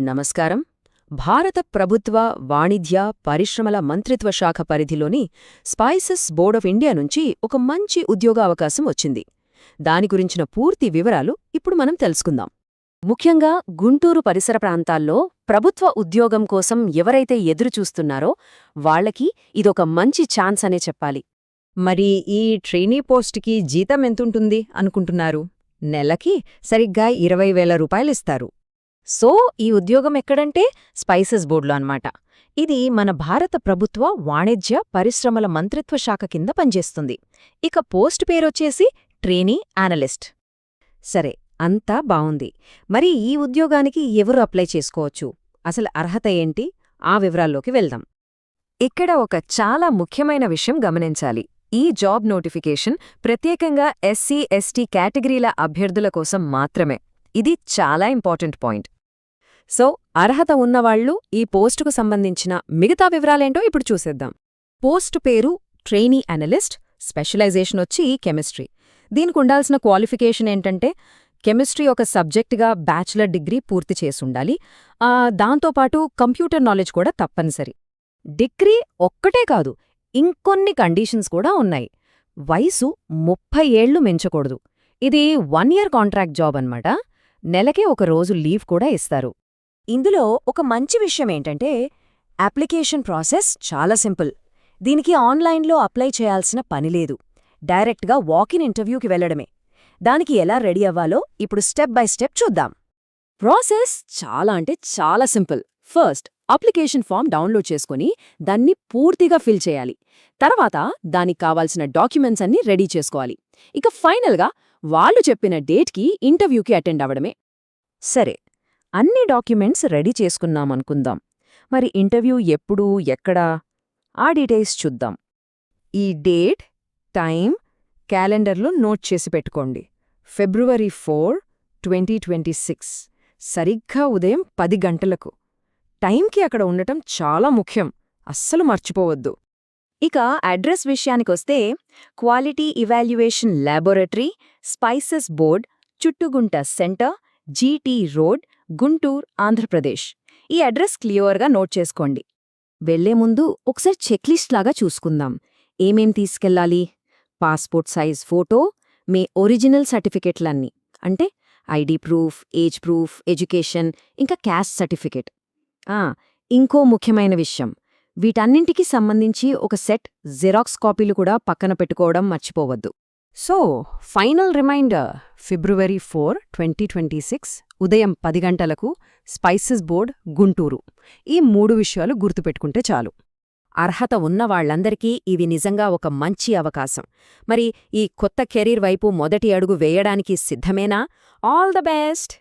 నమస్కారం. భారత ప్రభుత్వ వాణిజ్య పరిశ్రమల మంత్రిత్వ శాఖ పరిధిలోని స్పైసెస్ బోర్డ్ ఆఫ్ ఇండియా నుంచి ఒక మంచి ఉద్యోగావకాశం వచ్చింది. దాని గురించిన పూర్తి వివరాలు ఇప్పుడు మనం తెలుసుకుందాం. ముఖ్యంగా గుంటూరు పరిసర ప్రాంతాల్లో ప్రభుత్వ ఉద్యోగం కోసం ఎవరైతే ఎదురుచూస్తున్నారో వాళ్లకి ఇదొక మంచి ఛాన్స్ అనే చెప్పాలి. మరి ఈ ట్రైనీ పోస్ట్కి జీతం ఎంతుంటుంది అనుకుంటున్నారు? నెలకి సరిగ్గా 20,000 రూపాయలిస్తారు. సో ఈ ఉద్యోగం ఎక్కడంటే స్పైసెస్ బోర్డులో అన్నమాట. ఇది మన భారత ప్రభుత్వ వాణిజ్య పరిశ్రమల మంత్రిత్వ శాఖ కింద పనిచేస్తుంది. ఇక పోస్ట్ పేరొచ్చేసి ట్రైనీ యానలిస్ట్. సరే, అంతా బావుంది. మరి ఈ ఉద్యోగానికి ఎవరు అప్లై చేసుకోవచ్చు? అసలు అర్హత ఏంటి? ఆ వివరాల్లోకి వెళ్దాం. ఇక్కడ ఒక చాలా ముఖ్యమైన విషయం గమనించాలి. ఈ జాబ్ నోటిఫికేషన్ ప్రత్యేకంగా ఎస్సీ, ఎస్టీ కేటగిరీల అభ్యర్థుల కోసం మాత్రమే. ఇది చాలా ఇంపార్టెంట్ పాయింట్. సో అర్హత ఉన్నవాళ్లు ఈ పోస్టుకు సంబంధించిన మిగతా వివరాలేంటో ఇప్పుడు చూసేద్దాం. పోస్టు పేరు ట్రైనీ అనలిస్ట్, స్పెషలైజేషన్ వచ్చి కెమిస్ట్రీ. దీనికి ఉండాల్సిన క్వాలిఫికేషన్ ఏంటంటే కెమిస్ట్రీ ఒక సబ్జెక్టుగా బ్యాచిలర్ డిగ్రీ పూర్తి చేసుండాలి. దాంతోపాటు కంప్యూటర్ నాలెడ్జ్ కూడా తప్పనిసరి. డిగ్రీ ఒక్కటే కాదు, ఇంకొన్ని కండీషన్స్ కూడా ఉన్నాయి. వయసు 30 ఏళ్లు మించకూడదు. ఇది 1 ఇయర్ కాంట్రాక్ట్ జాబ్ అన్నమాట. నెలకే ఒక రోజు లీవ్ కూడా ఇస్తారు. ఇందులో ఒక మంచి విషయమేంటంటే అప్లికేషన్ ప్రాసెస్ చాలా సింపుల్. దీనికి ఆన్లైన్లో అప్లై చేయాల్సిన పనిలేదు. డైరెక్ట్గా వాకిన్ ఇంటర్వ్యూకి వెళ్లడమే. దానికి ఎలా రెడీ అవ్వాలో ఇప్పుడు స్టెప్ బై స్టెప్ చూద్దాం. ప్రాసెస్ చాలా simple. First application form download చేసుకుని దాన్ని పూర్తిగా ఫిల్ చేయాలి. తర్వాత దానికి కావాల్సిన డాక్యుమెంట్స్ అన్నీ రెడీ చేసుకోవాలి. ఇక ఫైనల్గా వాళ్ళు చెప్పిన డేట్కి ఇంటర్వ్యూకి అటెండ్ అవ్వడమే. సరే, అన్ని డాక్యుమెంట్స్ రెడీ చేసుకున్నామనుకుందాం. మరి ఇంటర్వ్యూ ఎప్పుడు, ఎక్కడా? ఆ డీటెయిల్స్ చూద్దాం. ఈ డేట్, టైం క్యాలెండర్లో నోట్ చేసి పెట్టుకోండి. February 4, 2026, సరిగ్గా ఉదయం 10 గంటలకు. టైంకి అక్కడ ఉండటం చాలా ముఖ్యం, అస్సలు మర్చిపోవద్దు. ఇక అడ్రస్ విషయానికొస్తే quality evaluation laboratory, spices board, Chuttugunta centre, GT road, Guntur, Andhra Pradesh. ఈ అడ్రస్ క్లియర్గా నోట్ చేసుకోండి. వెళ్లే ముందు ఒకసారి చెక్లిస్ట్ లాగా చూసుకుందాం. ఏమేం తీసుకెళ్లాలి? పాస్పోర్ట్ సైజ్ ఫోటో, మీ ఒరిజినల్ సర్టిఫికెట్లన్నీ, అంటే ID proof, age proof, education, ఇంకా క్యాస్ట్ సర్టిఫికెట్. ఇంకో ముఖ్యమైన విషయం, వీటన్నింటికి సంబంధించి ఒక సెట్ జిరాక్స్ కాపీలు కూడా పక్కన పెట్టుకోవడం మర్చిపోవద్దు. సో ఫైనల్ రిమైండర్, February 4, 2026, ఉదయం 10 గంటలకు స్పైసెస్ బోర్డ్, గుంటూరు. ఈ 3 విషయాలు గుర్తుపెట్టుకుంటే చాలు. అర్హత ఉన్నవాళ్లందరికీ ఇవి నిజంగా ఒక మంచి అవకాశం. మరి ఈ కొత్త కెరీర్ వైపు మొదటి అడుగు వేయడానికి సిద్ధమేనా? All the best!